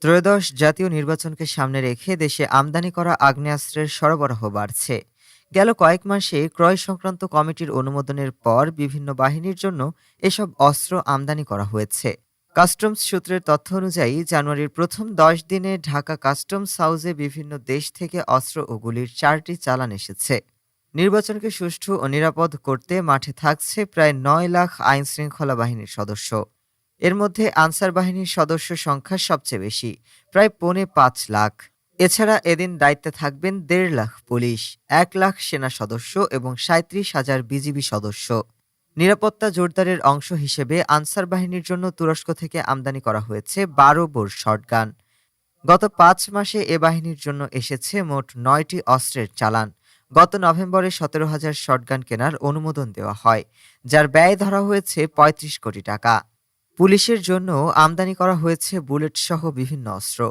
ত্রয়োদশ জাতীয় নির্বাচনকে সামনে রেখে দেশে আমদানি করা আগ্নেয়াস্ত্রের সরবরাহ বাড়ছে। গেল কয়েক মাসে ক্রয় সংক্রান্ত কমিটির অনুমোদনের পর বিভিন্ন বাহিনীর জন্য এসব অস্ত্র আমদানি করা হয়েছে। কাস্টমস সূত্রের তথ্য অনুযায়ী জানুয়ারির প্রথম 10 দিনে ঢাকা কাস্টমস হাউসে বিভিন্ন দেশ থেকে অস্ত্র ও গুলির 4টি চালান এসেছে। নির্বাচনকে সুষ্ঠু ও নিরাপদ করতে মাঠে থাকছে প্রায় 9 লাখ আইনশৃঙ্খলা বাহিনীর সদস্য। এর মধ্যে আনসার বাহিনীর সদস্য সংখ্যা সবচেয়ে বেশি, প্রায় 5.25 লাখ। এছাড়া এদিন দায়িত্বে থাকবেন 1.5 লাখ পুলিশ, 1 লাখ সেনা সদস্য এবং 37,000 বিজিবি সদস্য। নিরাপত্তা জোরদারের অংশ হিসেবে আনসার বাহিনীর জন্য তুরস্ক থেকে আমদানি করা হয়েছে 12 বোর শটগান। গত 5 মাসে এ বাহিনীর জন্য এসেছে মোট 9টি অস্ত্রের চালান। গত নভেম্বরে 17,000 শটগান কেনার অনুমোদন দেওয়া হয়, যার ব্যয় ধরা হয়েছে 35 কোটি টাকা। পুলিশের জন্য আমদানি করা হয়েছে বুলেট সহ বিভিন্ন অস্ত্র।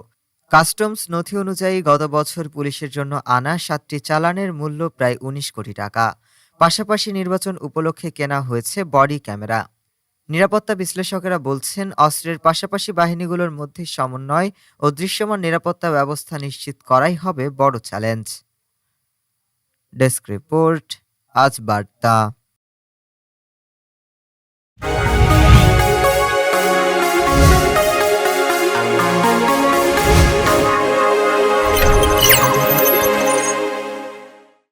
কাস্টমস নথি অনুযায়ী গত বছর পুলিশের জন্য আনা 7টি চালানের মূল্য প্রায় 19 কোটি টাকা। পাশাপাশি নির্বাচন উপলক্ষে কেনা হয়েছে বডি ক্যামেরা। নিরাপত্তা বিশ্লেষকেরা বলছেন, অস্ত্রের পাশাপাশি বাহিনীগুলোর মধ্যে সমন্বয় ও দৃশ্যমান নিরাপত্তা ব্যবস্থা নিশ্চিত করাই হবে বড় চ্যালেঞ্জ। ডেস্ক রিপোর্ট, আজ বার্তা।